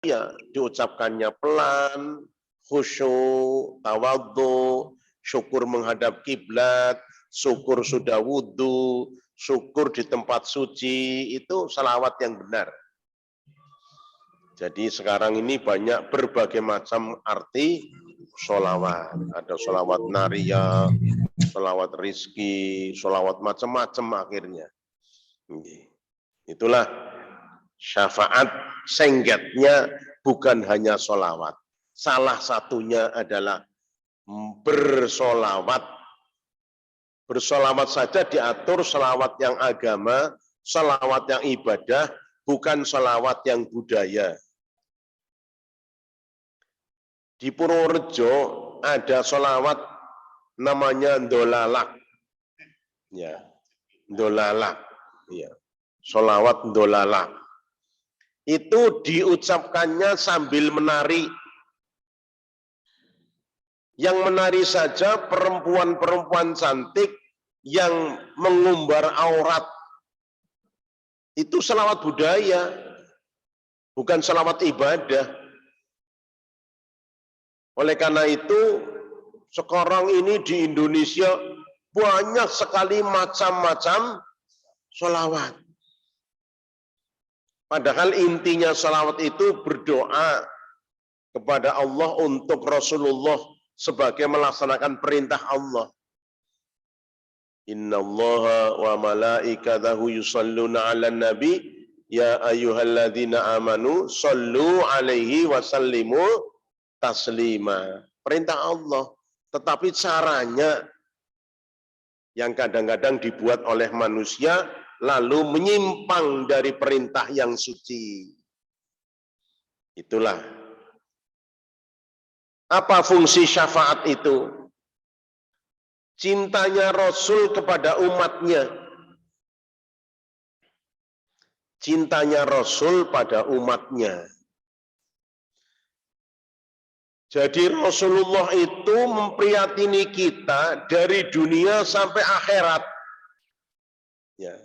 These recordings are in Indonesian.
ya diucapkannya pelan, khusyuk, tawadhu, syukur menghadap kiblat, syukur sudah wudhu, syukur di tempat suci, itu salawat yang benar. Jadi sekarang ini banyak berbagai macam arti sholawat. Ada sholawat nariyah, sholawat rizki, sholawat macam-macam akhirnya. Itulah syafaat senggetnya bukan hanya sholawat. Salah satunya adalah bersolawat. Bersolawat saja diatur sholawat yang agama, sholawat yang ibadah, bukan sholawat yang budaya. Di Purworejo ada sholawat namanya Ndolalak. Ya, Ndolalak. Ya, sholawat Ndolalak. Itu diucapkannya sambil menari. Yang menari saja perempuan-perempuan cantik yang mengumbar aurat. Itu sholawat budaya, bukan sholawat ibadah. Oleh karena itu, sekarang ini di Indonesia banyak sekali macam-macam sholawat. Padahal intinya sholawat itu berdoa kepada Allah untuk Rasulullah sebagai melaksanakan perintah Allah. Innallaha wa malaikatahu yusholluna 'alan nabi ya ayyuhalladzina amanu shollu 'alaihi wa sallimu taslima. Perintah Allah, tetapi caranya yang kadang-kadang dibuat oleh manusia lalu menyimpang dari perintah yang suci. Itulah. Apa fungsi syafaat itu? Cintanya Rasul kepada umatnya. Cintanya Rasul pada umatnya. Jadi Rasulullah itu memprihatini kita dari dunia sampai akhirat. Ya.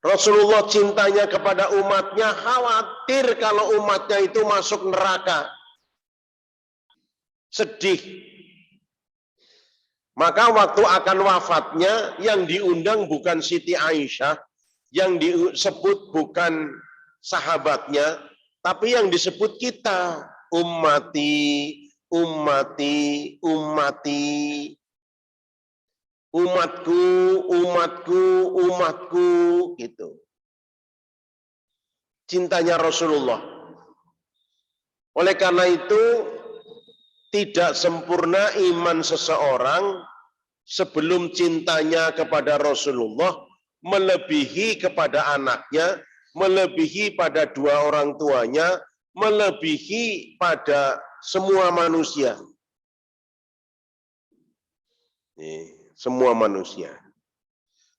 Rasulullah cintanya kepada umatnya, khawatir kalau umatnya itu masuk neraka. Sedih. Maka waktu akan wafatnya yang diundang bukan Siti Aisyah, yang disebut bukan sahabatnya, tapi yang disebut kita. Ummati, ummati, ummati. Umatku, umatku, umatku, gitu. Cintanya Rasulullah. Oleh karena itu, tidak sempurna iman seseorang sebelum cintanya kepada Rasulullah melebihi kepada anaknya, melebihi pada dua orang tuanya, melebihi pada semua manusia. Semua manusia.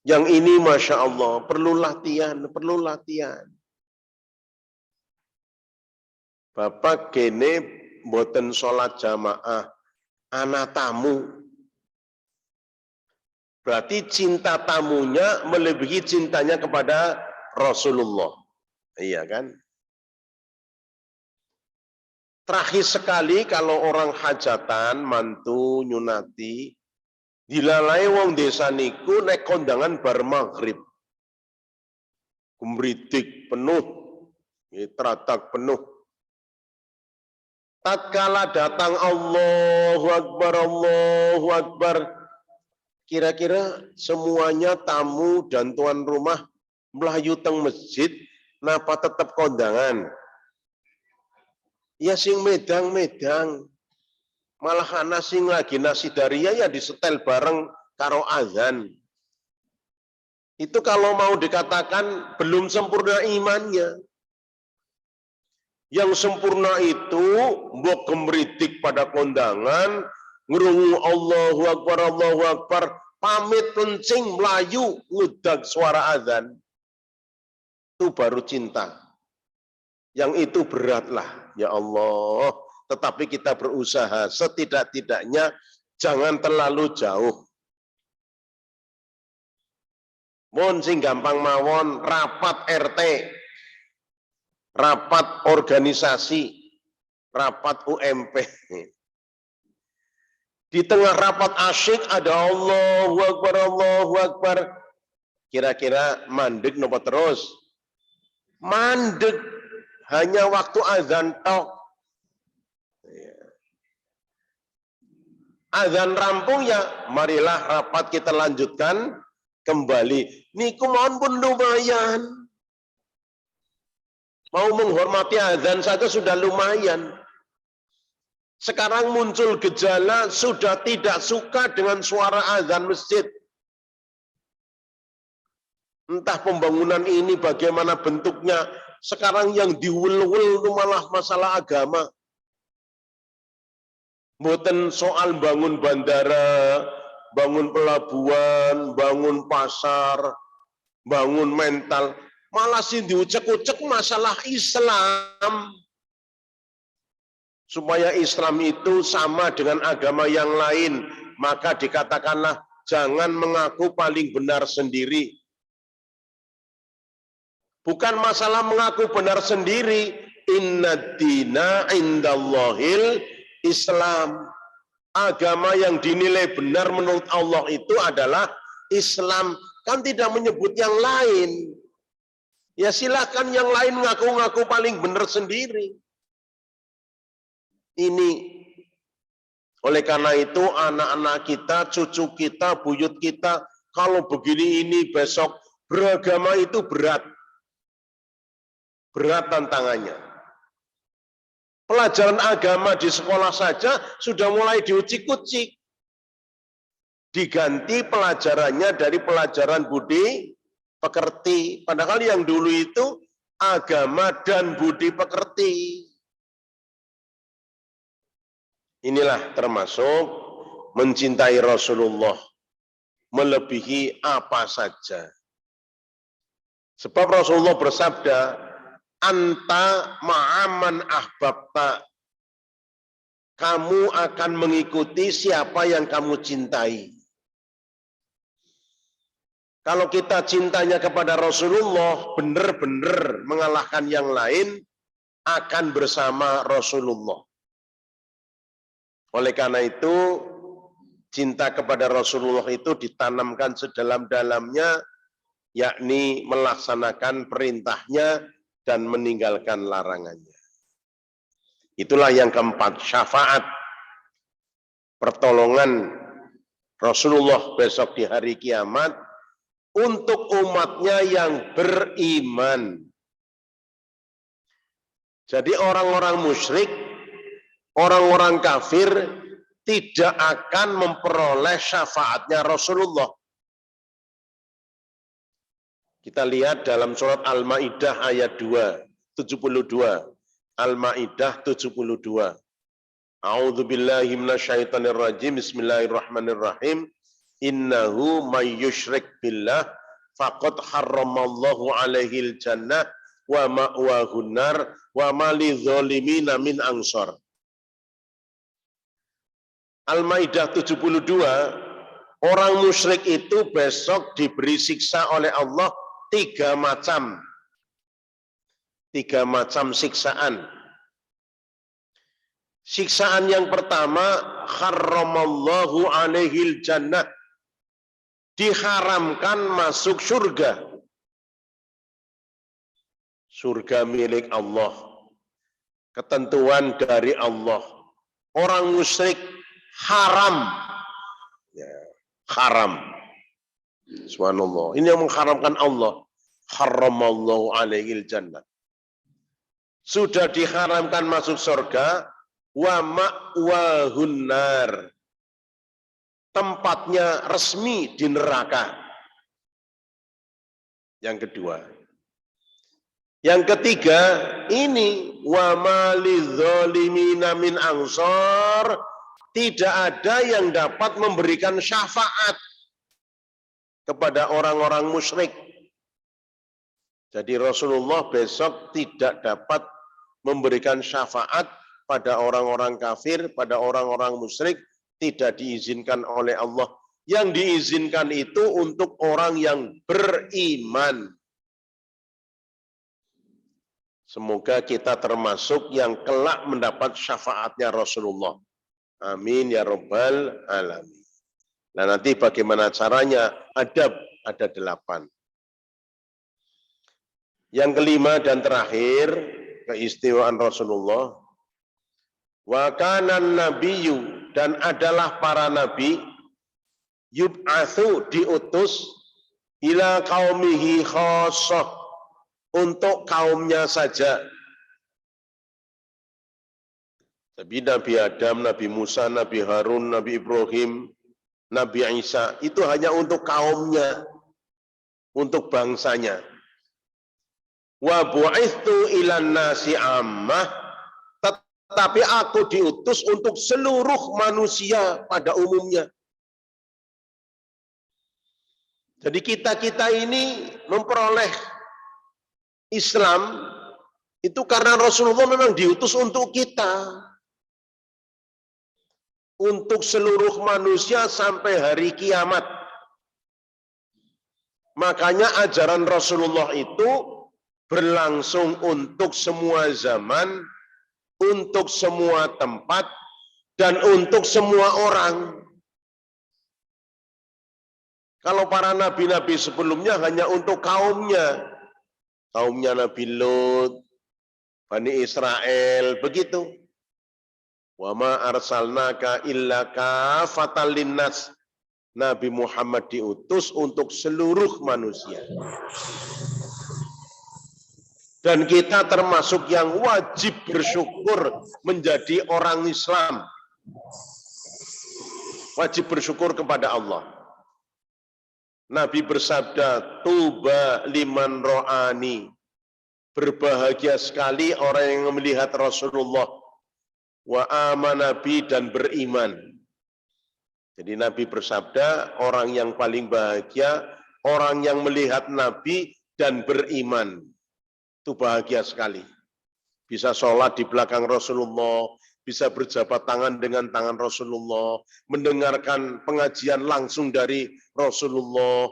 Yang ini Masya Allah perlu latihan, perlu latihan. Bapak gene mboten sholat jamaah, anak tamu. Berarti cinta tamunya melebihi cintanya kepada Rasulullah. Iya kan? Terakhir sekali kalau orang hajatan, mantu, nyunati, dilalai wong desa niku nek kondangan bar maghrib. Kumritik penuh, teratak penuh. Tatkala datang Allahu Akbar, Allahu Akbar, kira-kira semuanya tamu dan tuan rumah melayu teng masjid, napa tetap kondangan? Ya sing medang-medang, malah ana sing lagi nasidaria ya disetel bareng karo azan. Itu kalau mau dikatakan belum sempurna imannya. Yang sempurna itu mbok gemridik pada kondangan, ngrungu Allahu Akbar, pamit kencing melayu ngudag suara azan. Itu baru cinta. Yang itu beratlah, ya Allah. Tetapi kita berusaha setidak-tidaknya jangan terlalu jauh. Mohon sing gampang mawon rapat RT. rapat organisasi, rapat UMP. Di tengah rapat asyik ada Allahu Akbar, Allahu Akbar. Kira-kira mandek nopo terus? Mandek, hanya waktu azan tok. Azan rampung ya, marilah rapat kita lanjutkan kembali. Niku mohon pun lumayan. Mau menghormati azan saja sudah lumayan. Sekarang muncul gejala sudah tidak suka dengan suara azan masjid. Entah pembangunan ini bagaimana bentuknya. Sekarang yang diwel-wel itu malah masalah agama. Mboten soal bangun bandara, bangun pelabuhan, bangun pasar, bangun mental. Malah sih diucek-ucek masalah Islam. Supaya Islam itu sama dengan agama yang lain, maka dikatakanlah jangan mengaku paling benar sendiri. Bukan masalah mengaku benar sendiri, inna dina indallahil Islam. Agama yang dinilai benar menurut Allah itu adalah Islam. Kan tidak menyebut yang lain. Ya silakan yang lain ngaku-ngaku paling benar sendiri. Ini oleh karena itu anak-anak kita, cucu kita, buyut kita, kalau begini ini besok beragama itu berat. Berat tantangannya. Pelajaran agama di sekolah saja sudah mulai diucik-ucik. Diganti pelajarannya dari pelajaran budi pekerti. Padahal yang dulu itu agama dan budi pekerti. Inilah termasuk mencintai Rasulullah melebihi apa saja. Sebab Rasulullah bersabda, anta ma'aman ahbabta. Kamu akan mengikuti siapa yang kamu cintai. Kalau kita cintanya kepada Rasulullah, benar-benar mengalahkan yang lain, akan bersama Rasulullah. Oleh karena itu, cinta kepada Rasulullah itu ditanamkan sedalam-dalamnya, yakni melaksanakan perintahnya dan meninggalkan larangannya. Itulah yang keempat, syafaat. Pertolongan Rasulullah besok di hari kiamat untuk umatnya yang beriman. Jadi orang-orang musyrik, orang-orang kafir tidak akan memperoleh syafaatnya Rasulullah. Kita lihat dalam surat Al-Maidah ayat 72. Al-Maidah 72. A'udzu billahi minasyaitonir rajim. Bismillahirrahmanirrahim. Innahu may yusyrik billah faqad harramallahu alaihil jannah wa ma'wahun nar wa ma lidzalimina min ansar. Al-Maidah 72, orang musyrik itu besok diberi siksa oleh Allah 3 macam. 3 macam siksaan. Siksaan yang pertama, harramallahu alaihil jannah. Diharamkan masuk surga. Surga milik Allah. Ketentuan dari Allah. Orang musyrik haram. Ya, haram. Subhanallah. Ini yang mengharamkan Allah. Harramallahu alaihil jannah. Sudah diharamkan masuk surga, wa ma'wahun nar. Tempatnya resmi di neraka. Yang kedua. Yang ketiga, ini wa ma lidzalimina min ansar. Tidak ada yang dapat memberikan syafaat kepada orang-orang musyrik. Jadi Rasulullah besok tidak dapat memberikan syafaat pada orang-orang kafir, pada orang-orang musyrik, tidak diizinkan oleh Allah. Yang diizinkan itu untuk orang yang beriman. Semoga kita termasuk yang kelak mendapat syafaatnya Rasulullah. Amin ya Rabbal Alamin. Nah nanti bagaimana caranya? Adab ada 8. Yang kelima dan terakhir, keistimewaan Rasulullah. Wa kanan nabiyyu, dan adalah para nabi, yub'atsu, diutus, ila qaumihi khassah, untuk kaumnya saja. Tapi Nabi Adam, Nabi Musa, Nabi Harun, Nabi Ibrahim, Nabi Isa, itu hanya untuk kaumnya, untuk bangsanya. Wa bu'itsu ilan nasi ammah, tetapi aku diutus untuk seluruh manusia pada umumnya. Jadi kita ini memperoleh Islam itu karena Rasulullah memang diutus untuk kita. Untuk seluruh manusia sampai hari kiamat. Makanya ajaran Rasulullah itu berlangsung untuk semua zaman, untuk semua tempat, dan untuk semua orang. Kalau para nabi-nabi sebelumnya hanya untuk kaumnya. Kaumnya Nabi Lut, Bani Israel, begitu. Wa ma arsalnaka illa kafatan linnas. Nabi Muhammad diutus untuk seluruh manusia. Dan kita termasuk yang wajib bersyukur menjadi orang Islam. Wajib bersyukur kepada Allah. Nabi bersabda, tuba liman ro'ani. Berbahagia sekali orang yang melihat Rasulullah. Wa amanabi, dan beriman. Jadi Nabi bersabda, orang yang paling bahagia, orang yang melihat Nabi dan beriman. Itu bahagia sekali. Bisa sholat di belakang Rasulullah, bisa berjabat tangan dengan tangan Rasulullah, mendengarkan pengajian langsung dari Rasulullah,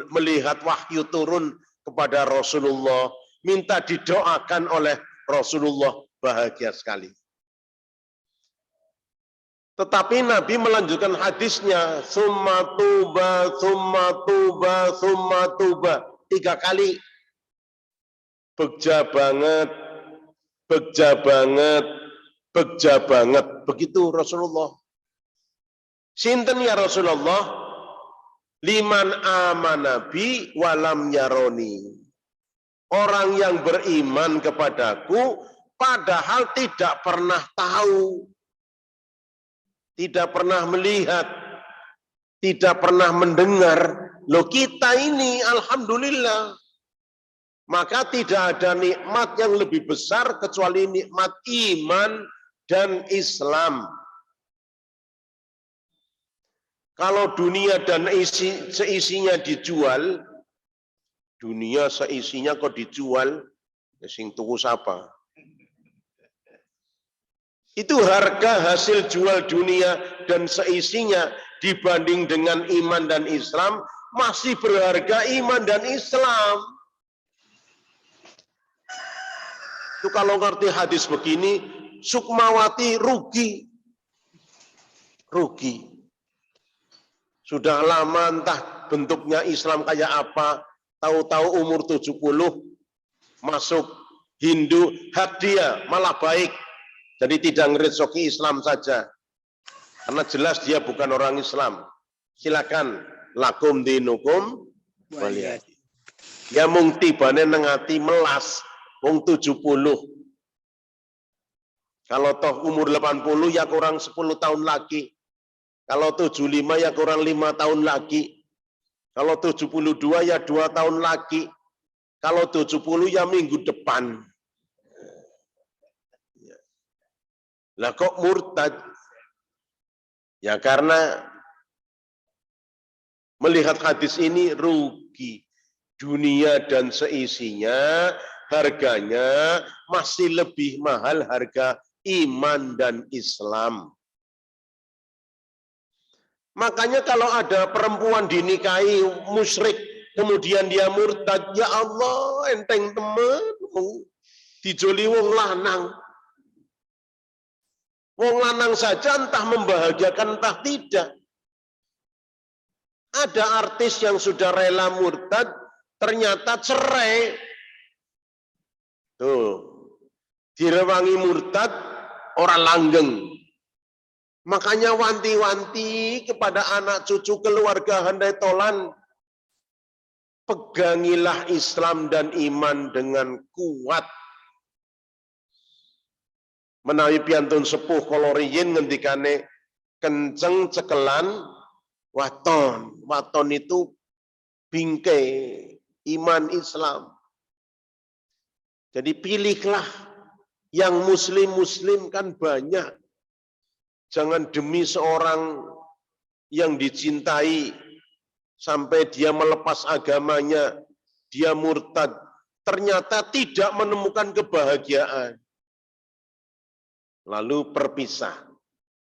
melihat wahyu turun kepada Rasulullah, minta didoakan oleh Rasulullah, bahagia sekali. Tetapi Nabi melanjutkan hadisnya, summa tuba, summa tuba, summa tuba. 3 kali. Begja banget, begja banget, begja banget. Begitu Rasulullah. Sinten ya Rasulullah? Liman amanabi walam yaroni. Orang yang beriman kepadaku, padahal tidak pernah tahu. Tidak pernah melihat, tidak pernah mendengar. Loh kita ini alhamdulillah. Maka tidak ada nikmat yang lebih besar kecuali nikmat iman dan Islam. Kalau dunia dan seisinya dijual, dunia seisinya kok dijual, sing tuku siapa? Itu harga hasil jual dunia dan seisinya dibanding dengan iman dan Islam, masih berharga iman dan Islam. Itu kalau ngerti hadis begini, Sukmawati rugi. Rugi. Sudah lama entah bentuknya Islam kayak apa, tahu-tahu umur 70, masuk Hindu, hak dia malah baik. Jadi tidak ngerecoki Islam saja. Karena jelas dia bukan orang Islam. Silakan lakum dinukum waliyadi. Ya mung tibane nang ati melas wong 70. Kalau toh umur 80 ya kurang 10 tahun lagi. Kalau 75 ya kurang 5 tahun lagi. Kalau 72 ya 2 tahun lagi. Kalau 70 ya minggu depan. Lah kok murtad? Ya karena melihat hadis ini rugi. Dunia dan seisinya harganya masih lebih mahal harga iman dan Islam. Makanya kalau ada perempuan dinikahi musyrik, kemudian dia murtad, ya Allah enteng temen. dijoli wong lanang. Wong lanang saja entah membahagiakan entah tidak. Ada artis yang sudah rela murtad, ternyata cerai. Tuh, direwangi murtad, orang langgeng. Makanya wanti-wanti kepada anak cucu keluarga handai tolan, pegangilah Islam dan iman dengan kuat. Menawi piantun sepuh koloriyin ngendikane kenceng cekelan waton. Waton itu bingkai iman Islam. Jadi pilihlah yang muslim-muslim kan banyak. Jangan demi seorang yang dicintai sampai dia melepas agamanya, dia murtad, ternyata tidak menemukan kebahagiaan. Lalu berpisah.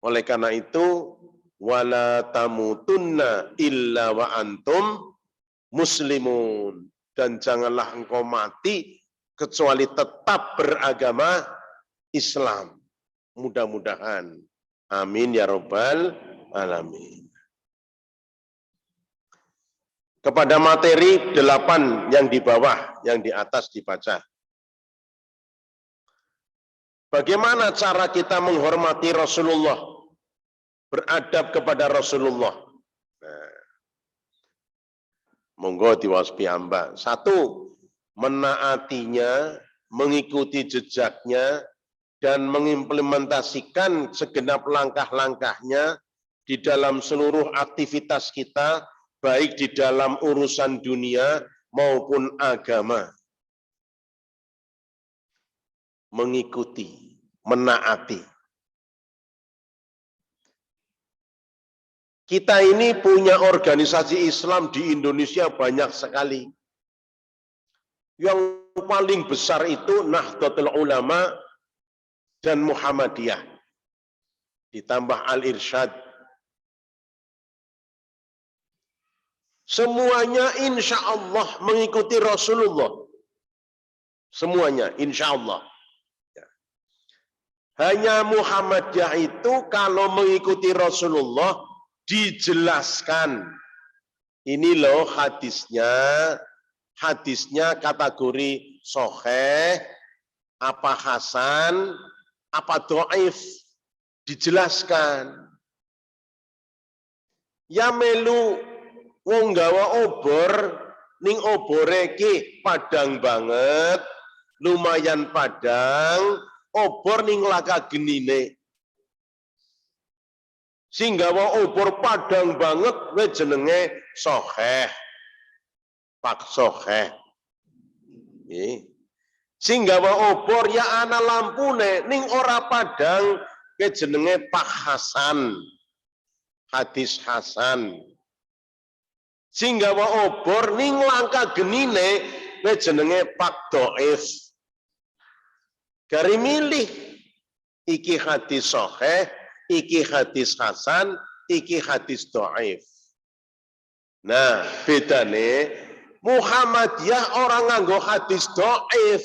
Oleh karena itu, wala tamutunna illa wa antum muslimun, dan janganlah engkau mati kecuali tetap beragama Islam. Mudah-mudahan. Amin ya rabbal alamin. Kepada materi 8 yang di bawah, yang di atas dibaca. Bagaimana cara kita menghormati Rasulullah? Beradab kepada Rasulullah. Nah, monggo diwaspi hamba. 1, menaatinya, mengikuti jejaknya, dan mengimplementasikan segenap langkah-langkahnya di dalam seluruh aktivitas kita, baik di dalam urusan dunia maupun agama. Mengikuti, menaati. Kita ini punya organisasi Islam di Indonesia banyak sekali. Yang paling besar itu Nahdlatul Ulama dan Muhammadiyah. Ditambah Al-Irsyad. Semuanya insya Allah mengikuti Rasulullah. Semuanya insya Allah. Hanya Muhammadiyah itu kalau mengikuti Rasulullah dijelaskan. Ini loh hadisnya. Hadisnya kategori sahih, apa hasan, apa dhaif, dijelaskan. Ya melu wong gawa obor ning obore ki padang banget, lumayan padang, obor ning laka genine. Sing gawa obor padang banget we jenenge sahih. Pak sahih. Sing gawa obor ya ana lampune ning ora padang ke jenenge Pak Hasan. Hadis Hasan. Sing gawa obor ning langka genine ke jenenge Pak Dhaif. Gari milih iki hadis sahih, iki hadis hasan, iki hadis dhaif. Nah, bedane Muhammadiyah orang nganggo hadis dhaif.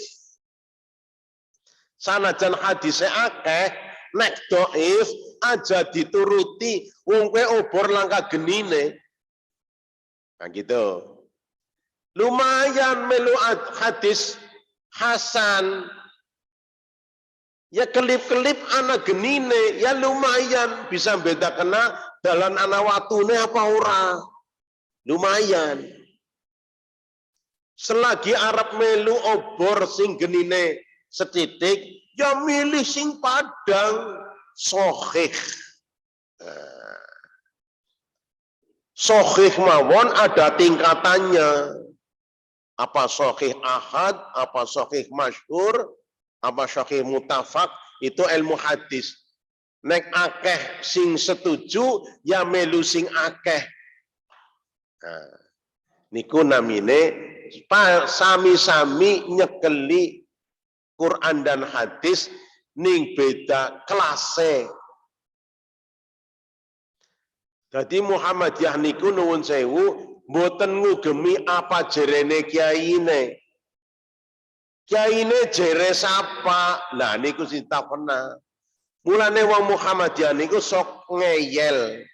Sanajan hadise akeh, nek dhaif aja dituruti wong kowe obor langka genine. Nah gitu. Lumayan melu hadis hasan. Ya kelip-kelip anak genine, ya lumayan bisa beda kena dalan anak watune apa ora. Lumayan. Selagi Arab melu obor sing genine setitik, ya milih sing padang sahih. Sahih mawon ada tingkatannya. Apa sahih ahad, apa sahih masyhur, apa sahih mutafak, itu ilmu hadis. Nek akeh sing setuju, ya melu sing akeh. Nah, niku namine sami-sami nyekeli Quran dan hadis ning beda kelase. Jadi Muhammadiyah niku nuwun sewu mboten ngugemi apa jerene kiyaine. Kiyaine jere sapa? Lah niku sing takona. Mulane wong Muhammadiyah niku sok ngeyel.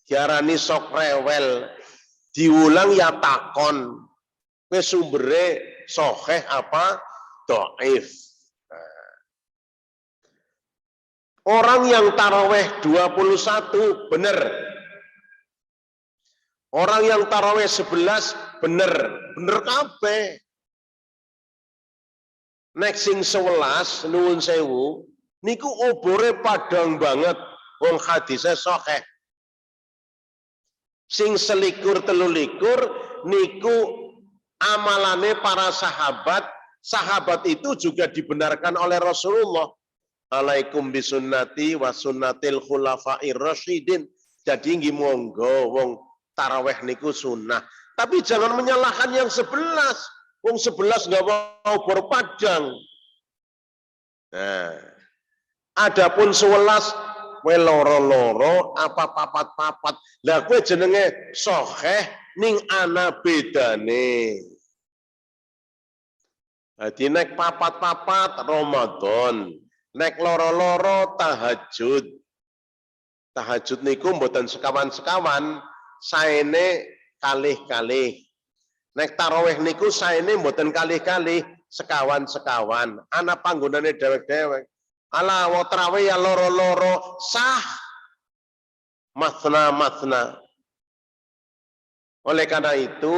Diarani sok rewel. Diulang ya takon. Wis sumbere sahih apa dhaif. Orang yang taraweh 21 benar. Orang yang taraweh 11 benar. Bener kabeh. Nek sing 11 nuwun sewu niku obore padang banget wong hadise sahih. Sing 21 niku amalane para sahabat. Sahabat itu juga dibenarkan oleh Rasulullah. Alaikum bisunnati wa sunnatil khulafair rasyidin. Jadi nggih monggo wong taraweh niku sunnah. Tapi jangan menyalahkan yang 11. Wong 11 nggak mau berpadang. Nah, adapun 11 kowe loro-loro apa papat-papat. Lah kowe jenenge sahih ning ana bedane. Dadi nek papat-papat Ramadan, nek loro-loro tahajud. Tahajud niku mboten sekawan-sekawan, saene kalih-kalih. Nek tarawih niku saene mboten kalih-kalih, sekawan-sekawan. Ana panggonane dewek-dewek. Ala wa tarawih ya loro-loro sah. Masna-masna. Oleh karena itu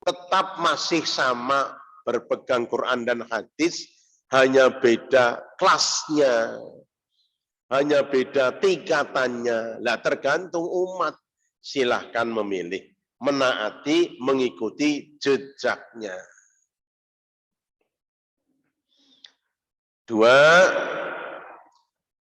tetap masih sama berpegang Quran dan hadis, hanya beda kelasnya, hanya beda tingkatannya. Lah tergantung umat, silahkan memilih, menaati, mengikuti jejaknya. 2,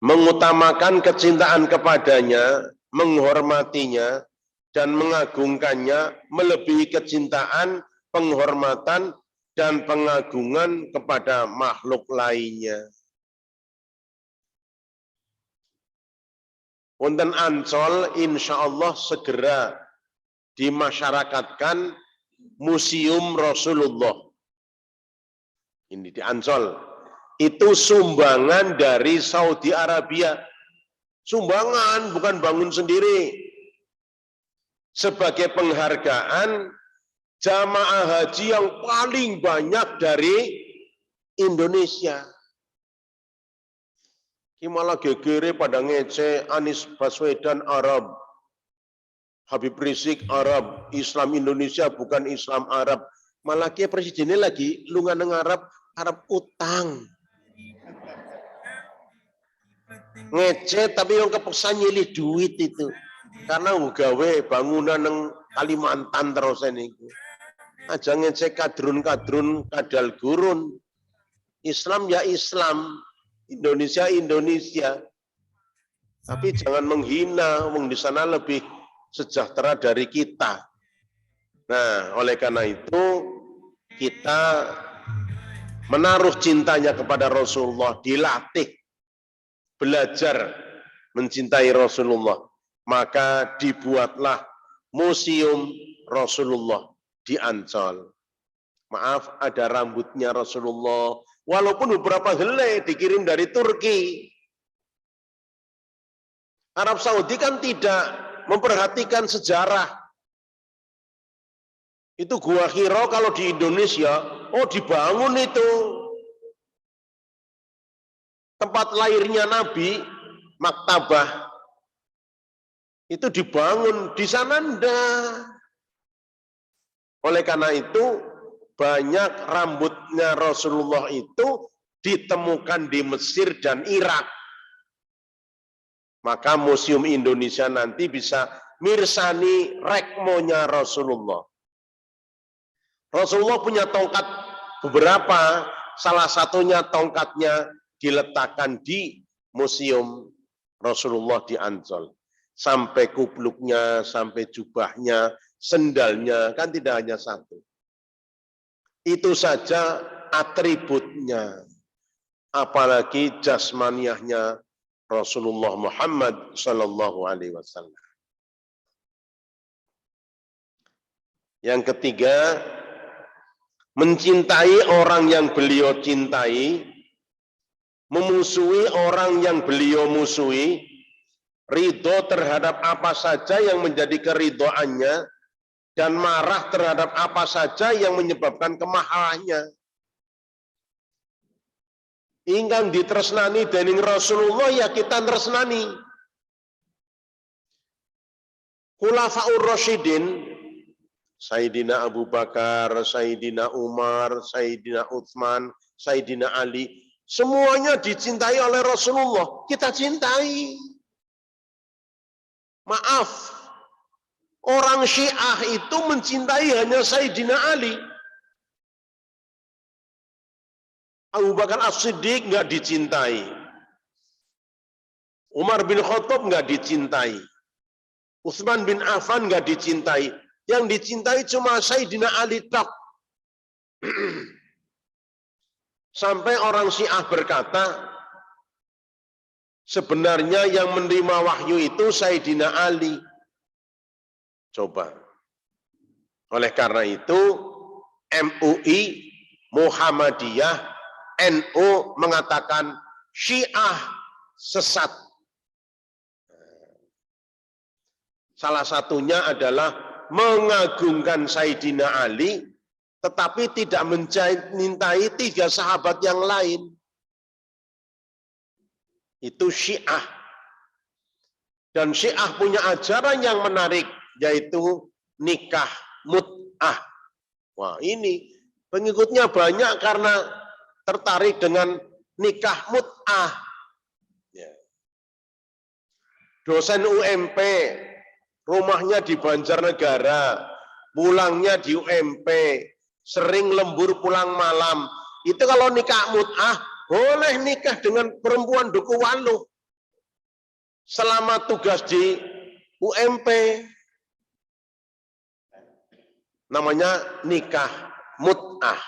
mengutamakan kecintaan kepadanya, menghormatinya, dan mengagungkannya melebihi kecintaan, penghormatan, dan pengagungan kepada makhluk lainnya. Wonten Ancol, insya Allah segera dimasyarakatkan Museum Rasulullah. Ini di Ancol. Itu sumbangan dari Saudi Arabia. Sumbangan, bukan bangun sendiri. Sebagai penghargaan jamaah haji yang paling banyak dari Indonesia. Ki malah gegere pada ngece Anies Baswedan Arab, Habib Rizik Arab, Islam Indonesia bukan Islam Arab. Malah ki presidennya lagi lungan nang Arab utang. Ngece tapi yang kepeksa nyilih duit itu. Karena gawe bangunan nang Kalimantan terus niku. Aja ngece kadrun-kadrun kadal gurun. Islam ya Islam, Indonesia Indonesia. Tapi jangan menghina, wong di sana lebih sejahtera dari kita. Nah, oleh karena itu kita menaruh cintanya kepada Rasulullah, dilatih, belajar mencintai Rasulullah. Maka dibuatlah Museum Rasulullah di Ancol. Maaf, ada rambutnya Rasulullah. Walaupun beberapa helai dikirim dari Turki. Arab Saudi kan tidak memperhatikan sejarah. Itu Gua Hiro kalau di Indonesia, oh dibangun itu. Tempat lahirnya Nabi, Maktabah. Itu dibangun, di sana enggak. Oleh karena itu, banyak rambutnya Rasulullah itu ditemukan di Mesir dan Irak. Maka Museum Indonesia nanti bisa mirsani rekmonya Rasulullah. Rasulullah punya tongkat beberapa, salah satunya tongkatnya diletakkan di Museum Rasulullah di Ancol. Sampai kupluknya, sampai jubahnya, sendalnya, kan tidak hanya satu. Itu saja atributnya. Apalagi jasmaniahnya Rasulullah Muhammad Sallallahu Alaihi Wasallam. Yang ketiga, mencintai orang yang beliau cintai, memusuhi orang yang beliau musuhi, ridho terhadap apa saja yang menjadi keridhoannya, dan marah terhadap apa saja yang menyebabkan kemarahannya. Ingkang ditresnani dening Rasulullah ya kita tresnani. Khulafaur Rasyidin, Sayyidina Abu Bakar, Sayyidina Umar, Sayyidina Utsman, Sayyidina Ali, semuanya dicintai oleh Rasulullah. Kita cintai. Maaf, orang Syiah itu mencintai hanya Sayyidina Ali. Abu Bakar As-Siddiq nggak dicintai. Umar bin Khattab nggak dicintai. Utsman bin Affan nggak dicintai. Yang dicintai cuma Sayyidina Ali tok. Sampai orang Syiah berkata, sebenarnya yang menerima wahyu itu Sayyidina Ali. Coba. Oleh karena itu, MUI, Muhammadiyah, NU mengatakan Syiah sesat. Salah satunya adalah mengagungkan Sayyidina Ali, tetapi tidak mencintai 3 sahabat yang lain. Itu Syiah. Dan Syiah punya ajaran yang menarik, yaitu nikah mut'ah. Wah, ini pengikutnya banyak karena tertarik dengan nikah mut'ah. Ya. Dosen UMP, rumahnya di Banjarnegara, pulangnya di UMP, sering lembur pulang malam. Itu kalau nikah mut'ah, boleh nikah dengan perempuan Duku Waluh. Selama tugas di UMP. Namanya nikah mut'ah.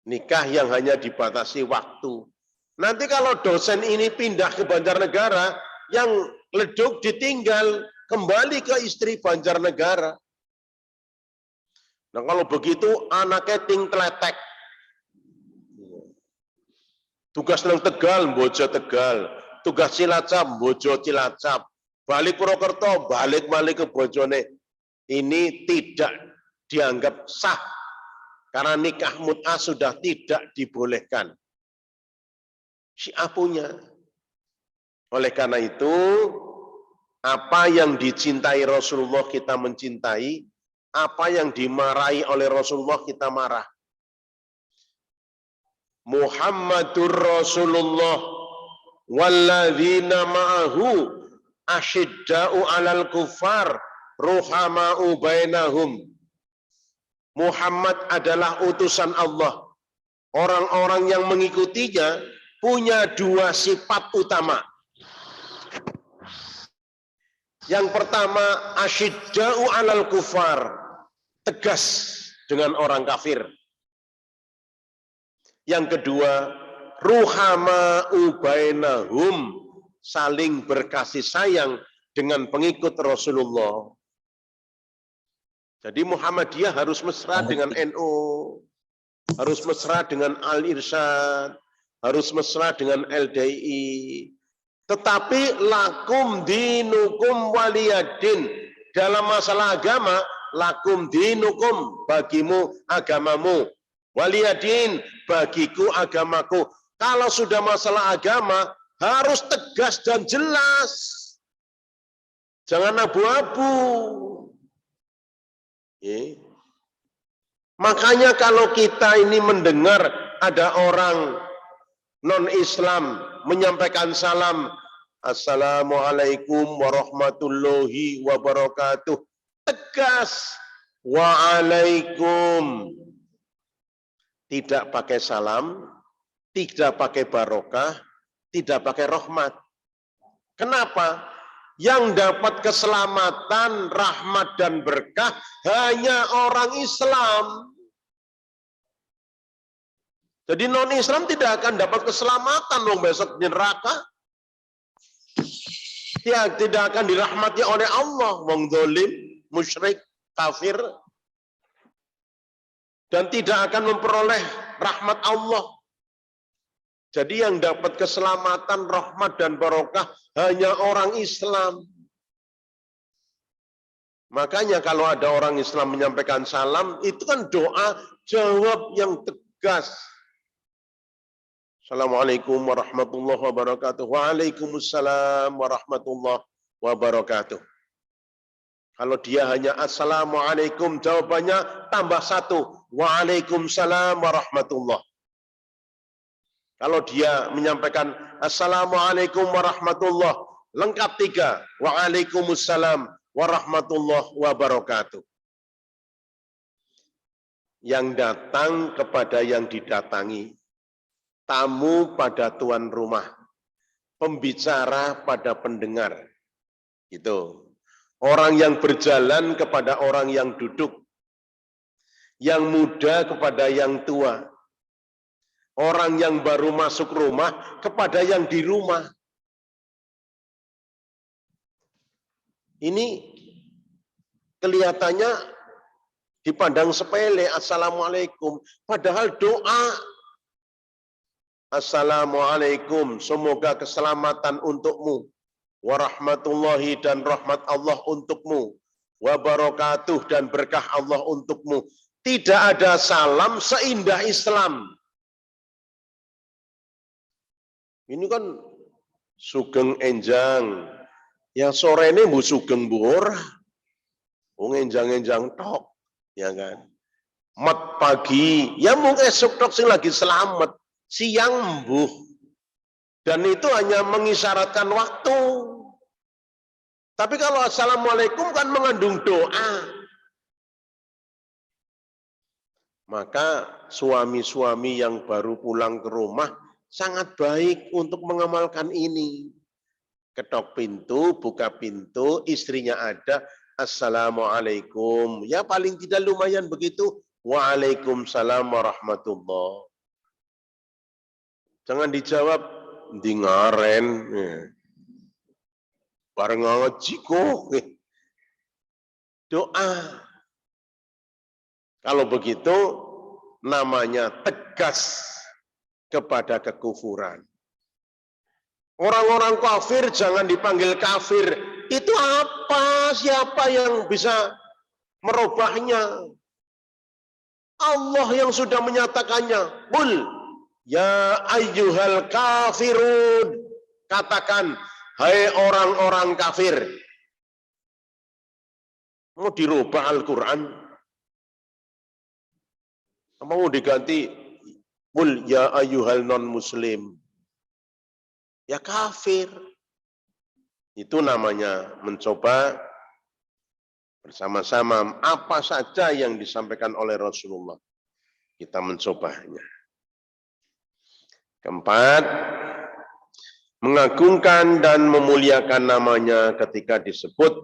Nikah yang hanya dibatasi waktu. Nanti kalau dosen ini pindah ke Banjarnegara, yang leduk ditinggal, kembali ke istri Banjarnegara. Nah kalau begitu anaknya ting teletek. Tugas nang Tegal, bojo Tegal. Tugas Cilacap, bojo Cilacap. Balik Purwokerto, balik ke bojone. Ini tidak dianggap sah. Karena nikah mut'ah sudah tidak dibolehkan. Syiah punya. Oleh karena itu, apa yang dicintai Rasulullah kita mencintai, apa yang dimarahi oleh Rasulullah kita marah. Muhammadur Rasulullah walladzina ma'ahu asyidda'u 'alal kuffar ruhama'u bainahum. Muhammad adalah utusan Allah. Orang-orang yang mengikutinya punya 2 sifat utama. Yang pertama, asyidda'u 'alal kufar, tegas dengan orang kafir. Yang kedua, ruhama'u bainahum, saling berkasih sayang dengan pengikut Rasulullah. Jadi Muhammadiyah harus mesra dengan NU, harus mesra dengan Al-Irsyad, harus mesra dengan LDI. Tetapi lakum dinukum waliyadin. Dalam masalah agama, lakum dinukum, bagimu agamamu. Waliyadin, bagiku agamaku. Kalau sudah masalah agama, harus tegas dan jelas. Jangan abu-abu. Makanya kalau kita ini mendengar ada orang non-Islam menyampaikan salam, Assalamualaikum warahmatullahi wabarakatuh. Tegas, waalaikum. Tidak pakai salam, tidak pakai barokah, tidak pakai rahmat. Kenapa? Yang dapat keselamatan, rahmat, dan berkah hanya orang Islam. Jadi non-Islam tidak akan dapat keselamatan dong besok di neraka. Dia tidak akan dirahmati oleh Allah. Wong zalim, musyrik, kafir. dan tidak akan memperoleh rahmat Allah. Jadi yang dapat keselamatan, rahmat dan barokah hanya orang Islam. Makanya kalau ada orang Islam menyampaikan salam, itu kan doa jawab yang tegas. Assalamualaikum warahmatullahi wabarakatuh. Waalaikumsalam warahmatullahi wabarakatuh. Kalau dia hanya assalamualaikum, jawabannya tambah satu, waalaikumsalam warahmatullahi. Kalau dia menyampaikan assalamualaikum warahmatullahi, lengkap tiga, waalaikumsalam warahmatullahi wabarakatuh. Yang datang kepada yang didatangi, tamu pada tuan rumah, pembicara pada pendengar. Gitu. Orang yang berjalan kepada orang yang duduk, yang muda kepada yang tua, orang yang baru masuk rumah kepada yang di rumah. Ini kelihatannya dipandang sepele, assalamualaikum, padahal doa. Assalamualaikum, semoga keselamatan untukmu, warahmatullahi dan rahmat Allah untukmu, wabarakatuh dan berkah Allah untukmu. Tidak ada salam seindah Islam. Ini kan sugeng enjang, ya sore ini bu sugeng buur, enjang-enjang tok, ya kan. Mat pagi, ya mungkin esok tok sing lagi selamat, siang mbuh. Dan itu hanya mengisyaratkan waktu. Tapi kalau assalamualaikum kan mengandung doa. Maka suami-suami yang baru pulang ke rumah sangat baik untuk mengamalkan ini. Ketok pintu, buka pintu, istrinya ada, assalamualaikum. Ya paling tidak lumayan begitu. Waalaikumsalam warahmatullah. Jangan dijawab, di ngaren. Bareng ngaji kok. Doa. Kalau begitu, namanya tegas kepada kekufuran. Orang-orang kafir jangan dipanggil kafir. Itu apa? Siapa yang bisa merubahnya? Allah yang sudah menyatakannya. Qul ya ayyuhal kafirun. Katakan, hai orang-orang kafir. Mau dirubah Al-Quran? Mau diganti, qul ya ayyuhal non-muslim. Ya kafir. Itu namanya mencoba bersama-sama apa saja yang disampaikan oleh Rasulullah. Kita mencobanya. Keempat, mengagungkan dan memuliakan namanya ketika disebut,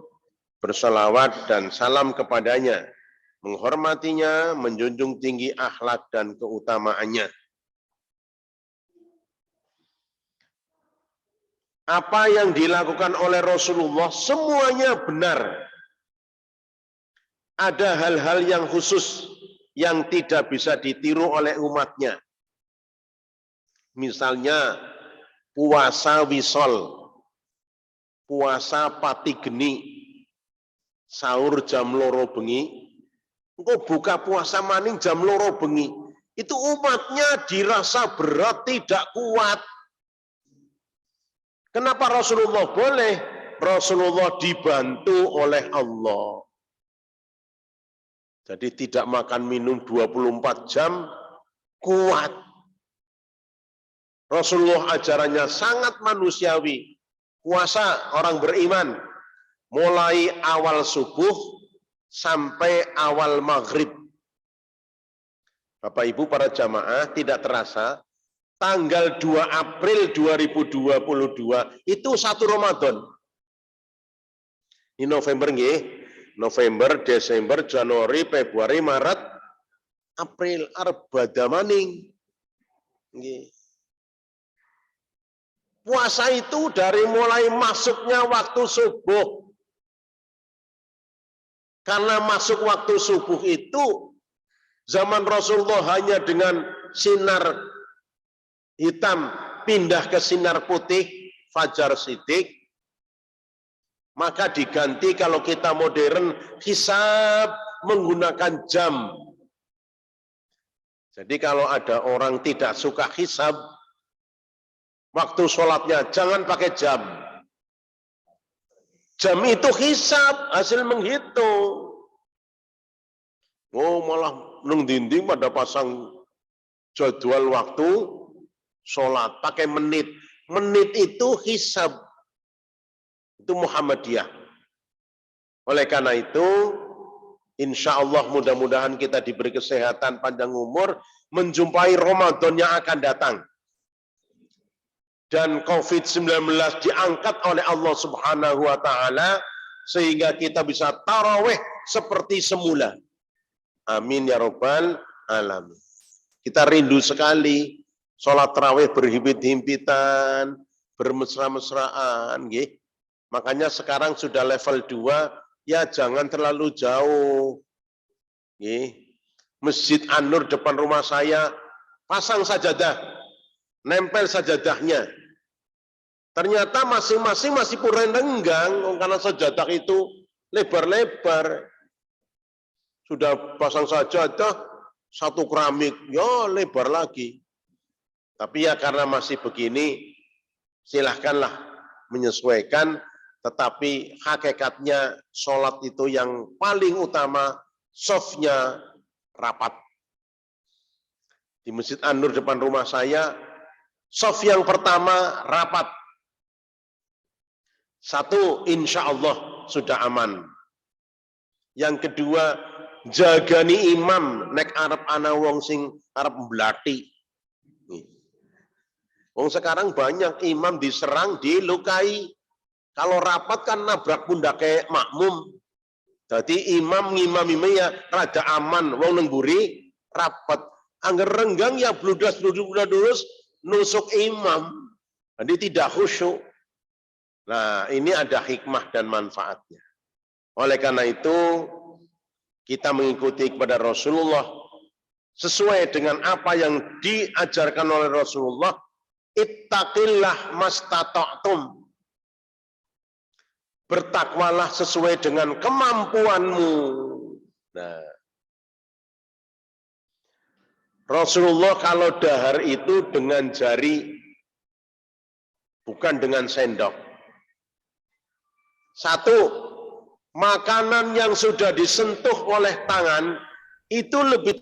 bersalawat dan salam kepadanya, menghormatinya, menjunjung tinggi akhlak dan keutamaannya. Apa yang dilakukan oleh Rasulullah semuanya benar. Ada hal-hal yang khusus yang tidak bisa ditiru oleh umatnya. Misalnya puasa wisol, puasa pati geni, sahur jam loro bengi, engko buka puasa maning jam loro bengi. Itu umatnya dirasa berat, tidak kuat. Kenapa Rasulullah boleh? Rasulullah dibantu oleh Allah. Jadi tidak makan minum 24 jam, kuat. Rasulullah ajarannya sangat manusiawi. Puasa orang beriman, mulai awal subuh sampai awal maghrib. Bapak Ibu para jamaah, tidak terasa, tanggal 2 April 2022 itu 1 Ramadan. Ini November nggih. November, Desember, Januari, Februari, Maret, April, arep badamaning. Nggih. Puasa itu dari mulai masuknya waktu subuh. Karena masuk waktu subuh itu Zaman Rasulullah hanya dengan sinar hitam pindah ke sinar putih, fajar sidik, maka diganti kalau kita modern hisab menggunakan jam. Jadi kalau ada orang tidak suka hisab, waktu sholatnya jangan pakai jam. Jam itu hisab, hasil menghitung. Oh malah nung dinding pada pasang jadwal waktu sholat, pakai menit. Menit itu hisab. Itu Muhammadiyah. Oleh karena itu, insya Allah mudah-mudahan kita diberi kesehatan panjang umur, menjumpai Ramadan yang akan datang. Dan COVID-19 diangkat oleh Allah Subhanahu wa Ta'ala, sehingga kita bisa tarawih seperti semula. Amin ya Rabbal Alamin. Kita rindu sekali sholat tarawih berhimpit-himpitan, bermesra-mesraan. Makanya sekarang sudah level 2, ya jangan terlalu jauh. Masjid An-Nur depan rumah saya, pasang sajadah, nempel sajadahnya. Ternyata masing-masing masih kurang renggang, karena sajadah itu lebar-lebar. Sudah pasang sajadah, satu keramik, ya lebar lagi. Tapi ya karena masih begini, silahkanlah menyesuaikan, tetapi hakikatnya sholat itu yang paling utama, softnya rapat. Di Masjid An-Nur depan rumah saya, soft yang pertama rapat. Satu, insya Allah sudah aman. Yang kedua, jagani imam, nek arep ana wong sing arep mbelati. Wong sekarang banyak imam diserang, dilukai. Kalau rapat kan nabrak pundake makmum. Jadi imam ya rada aman, wong nang mburi rapat. Angger renggang ya bludas nusuk imam. Jadi tidak khusyuk. Nah, ini ada hikmah dan manfaatnya. Oleh karena itu, kita mengikuti kepada Rasulullah sesuai dengan apa yang diajarkan oleh Rasulullah. Ittaqillah mastata'tum. Bertakwalah sesuai dengan kemampuanmu. Nah, Rasulullah kalau dahar itu dengan jari, bukan dengan sendok. Satu, makanan yang sudah disentuh oleh tangan itu lebih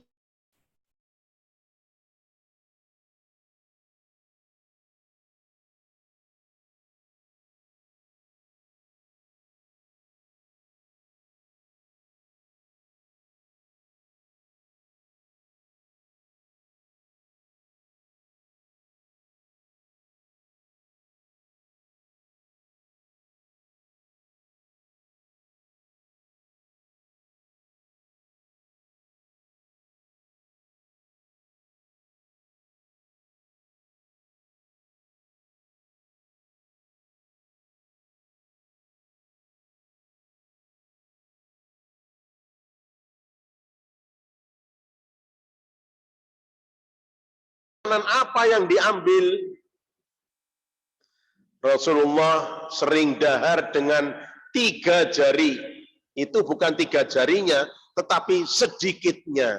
apa yang diambil. Rasulullah sering dahar dengan 3 jari. Itu bukan 3 jarinya, tetapi sedikitnya.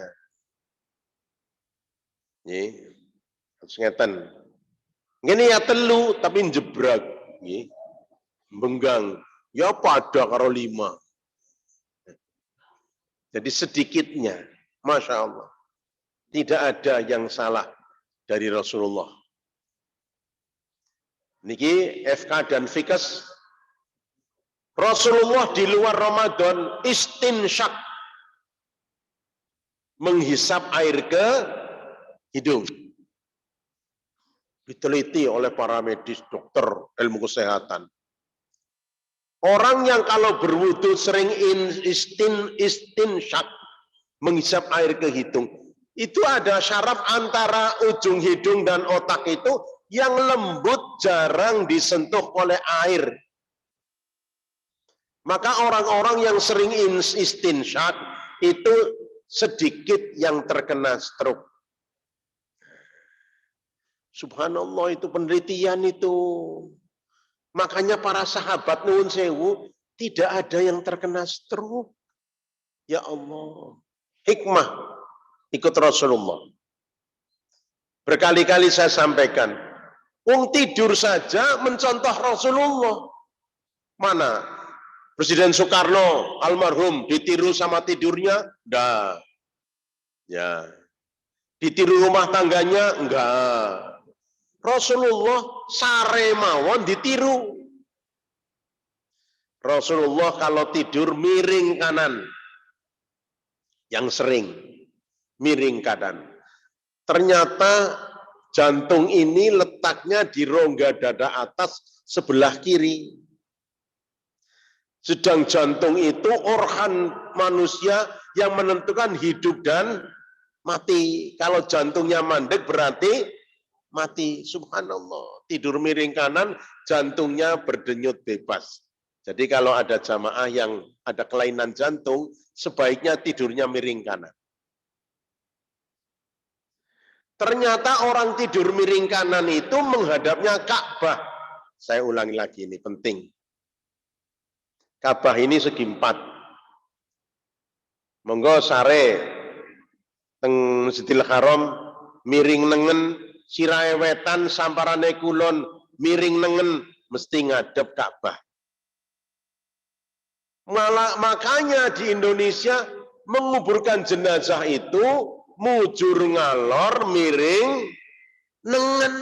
Ngeten. Ngene ya telu tapi njebrak. Benggang. Ya pada karo 5. Jadi sedikitnya. Masya Allah. Tidak ada yang salah dari Rasulullah. Niki FK dan Fikes. Rasulullah di luar Ramadan istinsyak, menghisap air ke hidung. Diteliti oleh para medis, dokter, ilmu kesehatan. Orang yang kalau berwudu sering istinsyak, menghisap air ke hidung, itu ada syaraf antara ujung hidung dan otak itu yang lembut, jarang disentuh oleh air. Maka orang-orang yang sering istinsyak itu sedikit yang terkena stroke. Subhanallah, itu penelitian itu. Makanya para sahabat nuwun sewu tidak ada yang terkena stroke. Ya Allah, hikmah ikut Rasulullah. Berkali-kali saya sampaikan, wong tidur saja mencontoh Rasulullah. Mana? Presiden Soekarno almarhum ditiru sama tidurnya? Enggak. Ya. Ditiru rumah tangganya? Enggak. Rasulullah sare mawon ditiru. Rasulullah kalau tidur miring kanan. Yang sering miring kanan. Ternyata jantung ini letaknya di rongga dada atas sebelah kiri. Sedang jantung itu organ manusia yang menentukan hidup dan mati. Kalau jantungnya mandek berarti mati. Subhanallah. Tidur miring kanan, jantungnya berdenyut bebas. Jadi kalau ada jamaah yang ada kelainan jantung, sebaiknya tidurnya miring kanan. Ternyata orang tidur miring kanan itu menghadapnya Ka'bah. Saya ulangi lagi, ini penting. Ka'bah ini segi 4. Monggo sare teng Masjidil Haram miring nengen, sirahe wetan samparane kulon miring nengen, mesti ngadep Ka'bah. Makanya di Indonesia menguburkan jenazah itu mujur ngalor miring nengen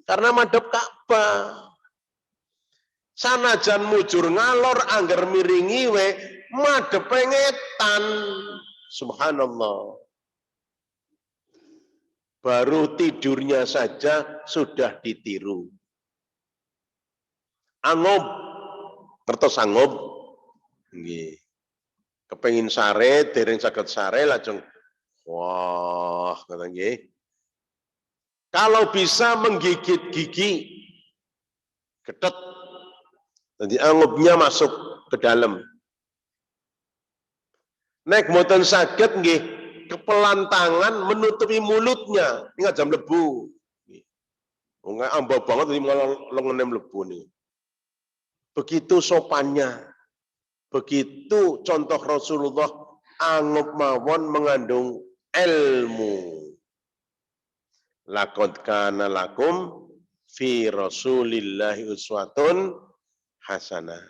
karena madhep Ka'bah. Sanajan mujur ngalor angger miringi we madhep ngetan. Subhanallah. Baru tidurnya saja sudah ditiru. Angob, ngertos angob? Nggih. Kepengin sare, dereng saged sare lajeng wah, kata nggih. Kalau bisa menggigit gigi, ketet. Nanti angobnya masuk ke dalam. Nek mboten saged nggih, kepelan tangan menutupi mulutnya. Ini jam lebu. Wong amba banget iki malah lengene mlebu niku. Begitu sopannya. Begitu contoh Rasulullah, angob mawon mengandung ilmu. Laqad kana lakum fi Rasulillahi uswatun hasanah.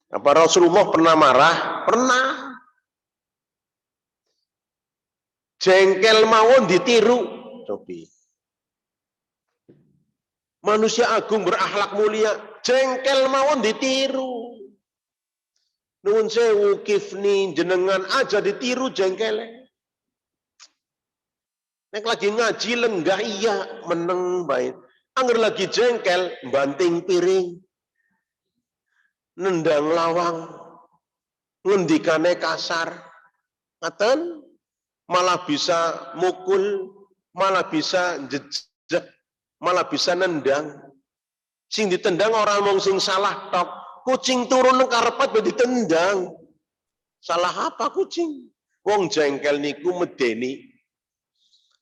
Apa Rasulullah pernah marah? Pernah. Jengkel mawon ditiru. Cobi. Manusia agung berakhlak mulia, jengkel mawon ditiru. Nuwun sewu kifni jenengan aja ditiru jengkele. Nek lagi ngaji lenggah iya meneng baik. Angger lagi jengkel banting piring. Nendang lawang. Ngendikane kasar. Ngaten malah bisa mukul, malah bisa jejak, malah bisa nendang. Sing ditendang orang mong sing salah tok. Kucing turun nang karepat ditendang. Salah apa kucing? Wong jengkel niku medeni.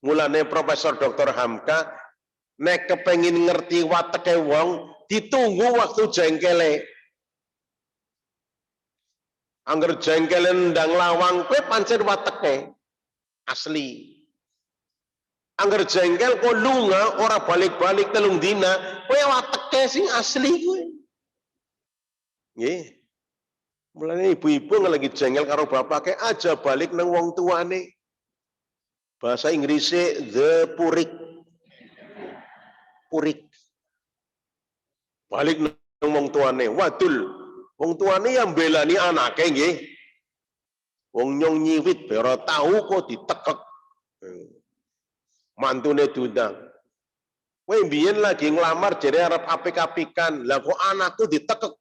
Mulane Profesor Dr. Hamka nek kepengin ngerti wateke wong ditunggu waktu jengkele. Angger jengkele nendang lawang kowe pancen wateke asli. Angger jengkel kok lunga ora balik-balik telung dina, kowe wateke sing asli kowe. Nggih. Mulane ibu-ibu lagi jengkel karo bapake aja balik nang wong tuane. Bahasa Inggrisnya the purik. Purik. Balik nang wong tuane. Wadul. Wong tuane yang belani anake nggih. Wong nyong nyiwit ora tahu kok ditekek. Mantune diundang. Kowe mbiyen lagi nglamar jere arep apik-apikan. Lah kok anakku ditekek.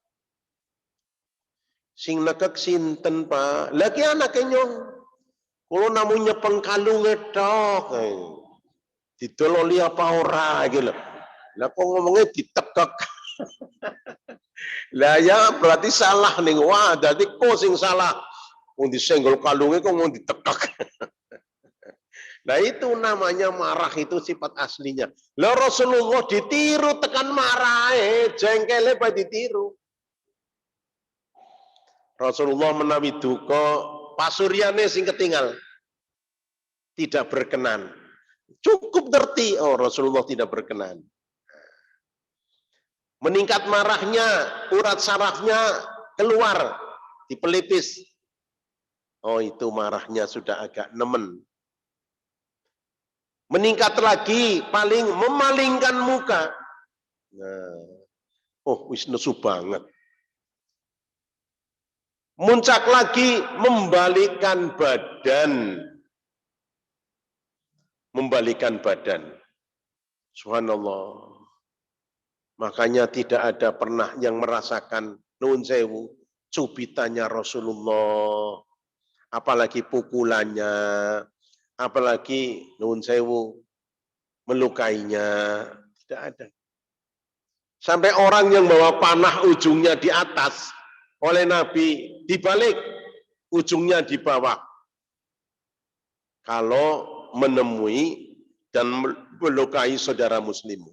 Sing nekek sinten, Pak? Lagi anake nyong. Kulo namung nyepeng kalunge tok. Didololi apa ora iki lho. Lah kok ngomongnya ditekek. Lah ya berarti salah nih. Wah, dadi kok sing salah. Wong disenggol kalunge kok mau ditekak. Nah itu namanya marah, itu sifat aslinya. Lah Rasulullah ditiru tekan marah, jengkele bae ditiru. Rasulullah menawi duka pasuryane sing ketinggal tidak berkenan. Cukup ngerti, oh Rasulullah tidak berkenan. Meningkat marahnya, urat sarafnya keluar, dipelipis. Oh itu marahnya sudah agak nemen. Meningkat lagi, paling memalingkan muka. Nah, oh wis nesu banget. Muncak lagi, membalikkan badan. Membalikkan badan. Subhanallah. Makanya tidak ada pernah yang merasakan nuwun sewu cubitannya Rasulullah, apalagi pukulannya, apalagi nuwun sewu melukainya, tidak ada. Sampai orang yang bawa panah ujungnya di atas oleh Nabi dibalik ujungnya di bawah. Kalau menemui dan melukai saudara muslimmu.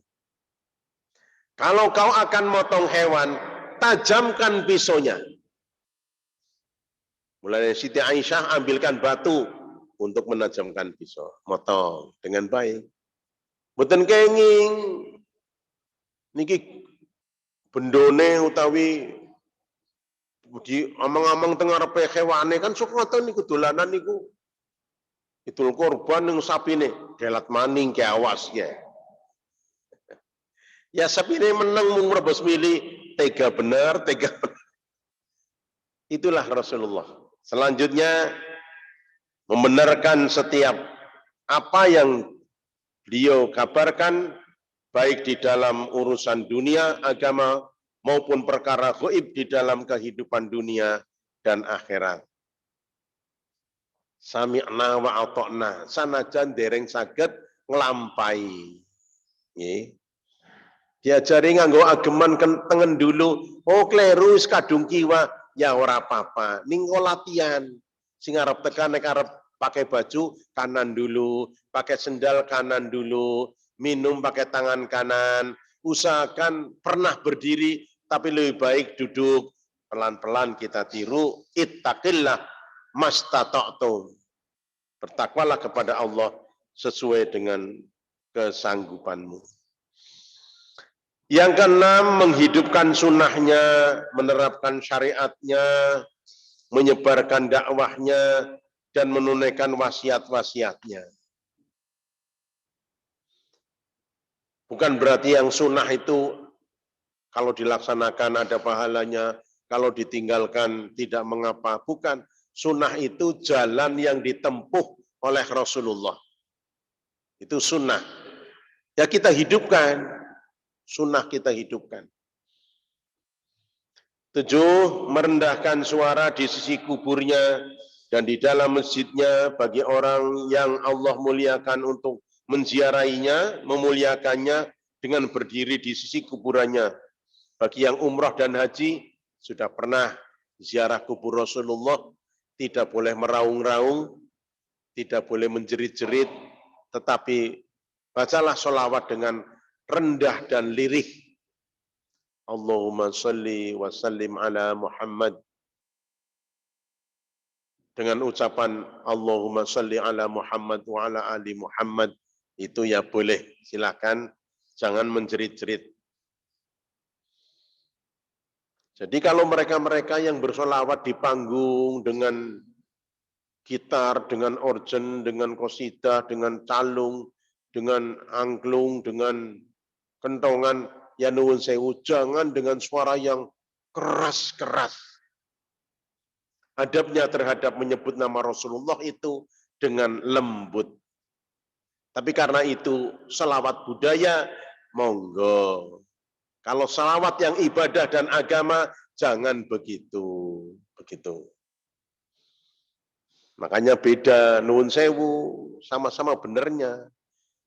Kalau kau akan motong hewan, tajamkan pisaunya. Mulai Siti Aisyah ambilkan batu untuk menajamkan pisau. Motong dengan baik. Mboten kenging. Niki bendone utawi di amang-amang tengah repe hewane kan sok ngoten niku dolanan niku. Idul Kurban ning sapine gelat maning ke awas ya. Ya sapine meneng mung rebes milih tega benar, tega benar. Itulah Rasulullah. Selanjutnya membenarkan setiap apa yang beliau kabarkan baik di dalam urusan dunia, agama maupun perkara gaib di dalam kehidupan dunia dan akhirat. Sami'na wa ata'na, sanajan dereng saged nglampahi. Nggih. Diajari nganggo ageman tengen dulu, oh kleru wis kadung kiwa, ya ora apa-apa. Ning latihan. Sing arep tekan nek arep pakai baju kanan dulu, pakai sendal kanan dulu, minum pakai tangan kanan. Usahakan pernah berdiri tapi lebih baik duduk. Pelan-pelan kita tiru, ittaqillah mastata'tum. Bertakwalah kepada Allah sesuai dengan kesanggupanmu. Yang keenam, menghidupkan sunnahnya, menerapkan syariatnya, menyebarkan dakwahnya, dan menunaikan wasiat-wasiatnya. Bukan berarti yang sunnah itu kalau dilaksanakan ada pahalanya, kalau ditinggalkan tidak mengapa. Bukan. Sunnah itu jalan yang ditempuh oleh Rasulullah. Itu sunnah. Ya kita hidupkan. Sunnah kita hidupkan. 7. Merendahkan suara di sisi kuburnya dan di dalam masjidnya bagi orang yang Allah muliakan untuk menziarahinya, memuliakannya dengan berdiri di sisi kuburannya. Bagi yang umrah dan haji, sudah pernah ziarah kubur Rasulullah, tidak boleh meraung-raung, tidak boleh menjerit-jerit, tetapi bacalah sholawat dengan rendah dan lirih. Allahumma salli wa sallim ala Muhammad. Dengan ucapan Allahumma salli ala Muhammad wa ala ali Muhammad. Itu ya boleh, silakan. Jangan menjerit-jerit. Jadi kalau mereka-mereka yang bersolawat di panggung dengan gitar, dengan organ, dengan qasidah, dengan calung, dengan angklung, dengan kentongan, ya nuwun sewu, jangan dengan suara yang keras-keras. Adabnya terhadap menyebut nama Rasulullah itu dengan lembut. Tapi karena itu selawat budaya, monggo. Kalau selawat yang ibadah dan agama, jangan begitu. Makanya beda, nuwun sewu, sama-sama benernya.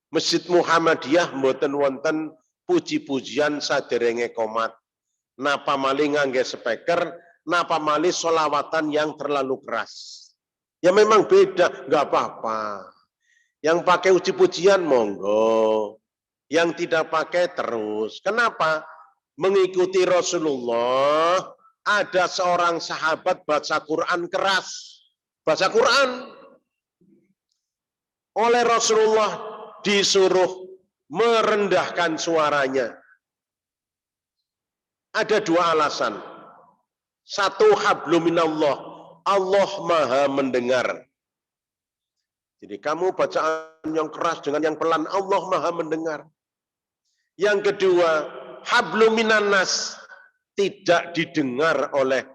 Masjid Muhammadiyah mboten wonten puji-pujian saderenge qomat. Napa malih ngangge speaker, napa malih solawatan yang terlalu keras. Ya memang beda, nggak apa-apa. Yang pakai puji-pujian monggo, yang tidak pakai terus. Kenapa? Mengikuti Rasulullah, ada seorang sahabat baca Quran keras. Baca Quran oleh Rasulullah disuruh merendahkan suaranya. Ada dua alasan. Satu, hablum minallah, Allah maha mendengar. Jadi kamu bacaan yang keras dengan yang pelan, Allah maha mendengar. Yang kedua, hablum minannas, tidak didengar oleh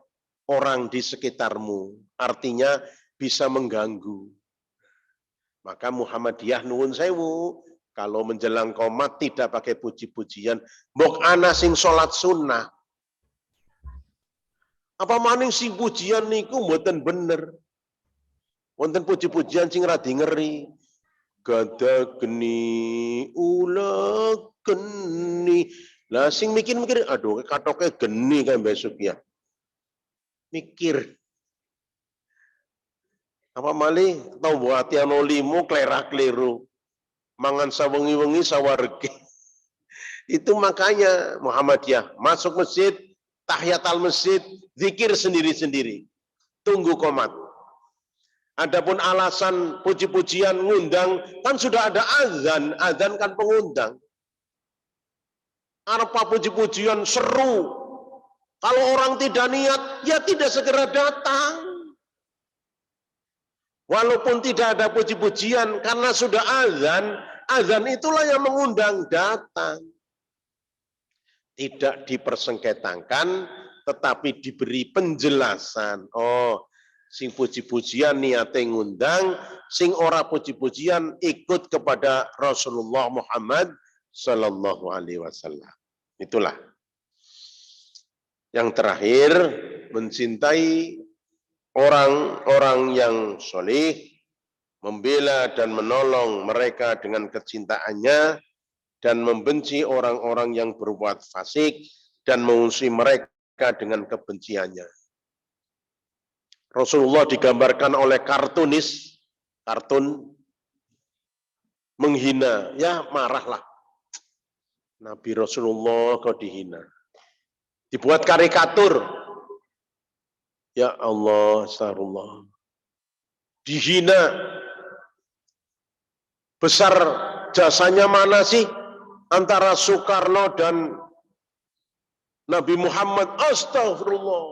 orang di sekitarmu. Artinya bisa mengganggu. Maka Muhammadiyah nuwun sewu, kalau menjelang qomat tidak pakai puji-pujian. Mbok ana sing salat sunnah. Apa maning sing pujian niku mboten bener. Wonten puji-pujian sing radi ngeri. Gada geni ula geni. Lah sing mikir-mikir, aduh katoknya geni kan besok ya. Mikir. Apa malih tau buat yang limo klerak-kleru. Mangan sawengi-wengi sawarge. Itu makanya Muhammadiyah masuk masjid, tahiyat al masjid, zikir sendiri-sendiri. Tunggu qomat. Adapun alasan puji-pujian ngundang, kan sudah ada azan, azan kan pengundang. Apa puji-pujian seru. Kalau orang tidak niat, ya tidak segera datang. Walaupun tidak ada puji-pujian, karena sudah azan, azan itulah yang mengundang datang. Tidak dipersengketakan, tetapi diberi penjelasan. Oh, sing puji-pujian niate ngundang, sing ora puji-pujian ikut kepada Rasulullah Muhammad Sallallahu Alaihi Wasallam. Itulah. Yang terakhir, mencintai orang-orang yang soleh, membela dan menolong mereka dengan kecintaannya, dan membenci orang-orang yang berbuat fasik, dan mengusir mereka dengan kebenciannya. Rasulullah digambarkan oleh kartunis, kartun menghina, ya marahlah. Nabi Rasulullah kau dihina. Dibuat karikatur. Ya Allah, astagfirullah. Dihina. Besar jasanya mana sih antara Soekarno dan Nabi Muhammad? Astagfirullah.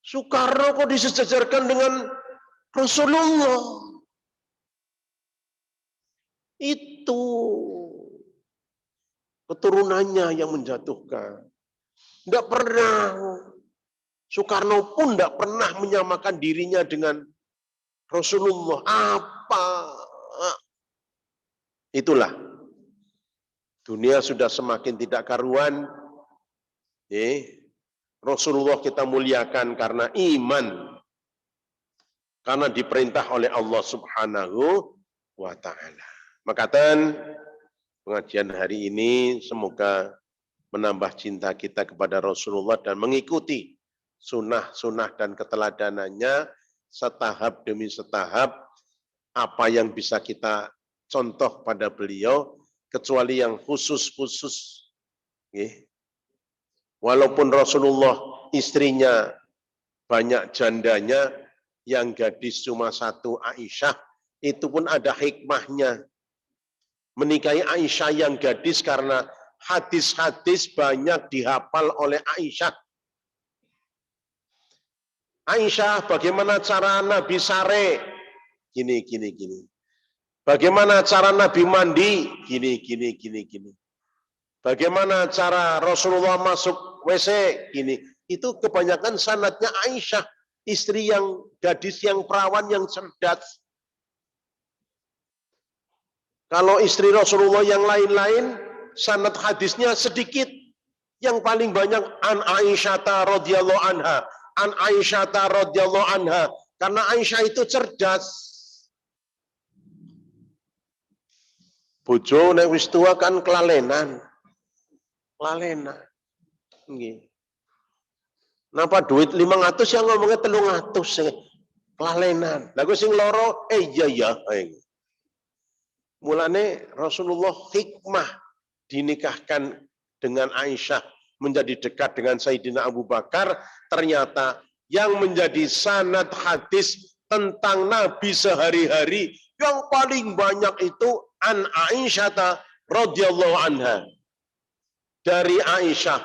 Soekarno kok disejajarkan dengan Rasulullah? Itu keturunannya yang menjatuhkan. Tidak pernah. Soekarno pun tidak pernah menyamakan dirinya dengan Rasulullah. Apa? Itulah. Dunia sudah semakin tidak karuan. Rasulullah kita muliakan karena iman. Karena diperintah oleh Allah Subhanahu wa ta'ala. Makatan pengajian hari ini semoga menambah cinta kita kepada Rasulullah dan mengikuti sunnah-sunnah dan keteladanannya setahap demi setahap. Apa yang bisa kita contoh pada beliau, kecuali yang khusus-khusus. Walaupun Rasulullah istrinya banyak jandanya, yang gadis cuma satu Aisyah, itu pun ada hikmahnya. Menikahi Aisyah yang gadis karena hadis-hadis banyak dihafal oleh Aisyah. Aisyah, bagaimana cara Nabi sare? Gini. Bagaimana cara Nabi mandi? Gini. Bagaimana cara Rasulullah masuk WC? Gini. Itu kebanyakan sanadnya Aisyah, istri yang gadis yang perawan yang cerdas. Kalau istri Rasulullah yang lain-lain, sanad hadisnya sedikit. Yang paling banyak an Aisyah radhiyallahu anha. An Aisyah radhiyallahu anha. Karena Aisyah itu cerdas. Bojo nek wis tua kan kelalenan. Nggih. Napa duit 500 yang ngomongnya 300 kelalenan. Lah sing loro iya ya. Mulane Rasulullah hikmah dinikahkan dengan Aisyah menjadi dekat dengan Sayyidina Abu Bakar, ternyata yang menjadi sanad hadis tentang Nabi sehari-hari yang paling banyak itu an Aisyah radhiyallahu anha. Dari Aisyah,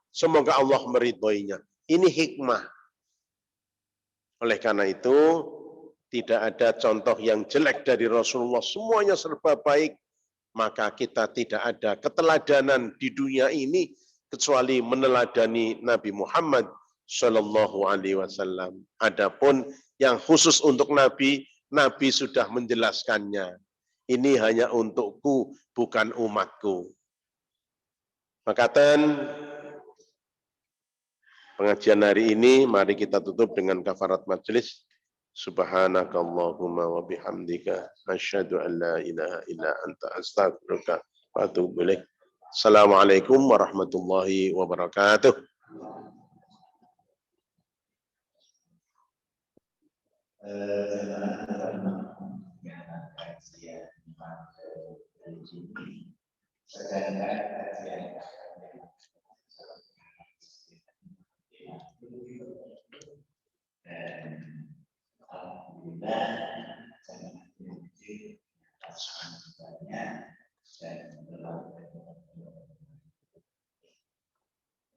semoga Allah meridhoinya. Ini hikmah. Oleh karena itu, tidak ada contoh yang jelek dari Rasulullah, semuanya serba baik, maka kita tidak ada keteladanan di dunia ini kecuali meneladani Nabi Muhammad Shallallahu Alaihi Wasallam. Adapun yang khusus untuk Nabi, Nabi sudah menjelaskannya. Ini hanya untukku, bukan umatku. Maka pengajian hari ini mari kita tutup dengan kafarat majelis. Subhanakallahumma wa bihamdika asyhadu an la ilaha illa anta astaghfiruka wa atubu ilaik. Assalamualaikum warahmatullahi wabarakatuh.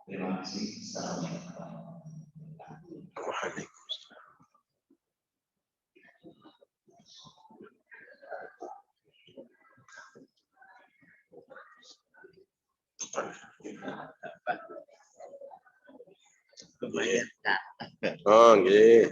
Terima kasih. Oh, nggih.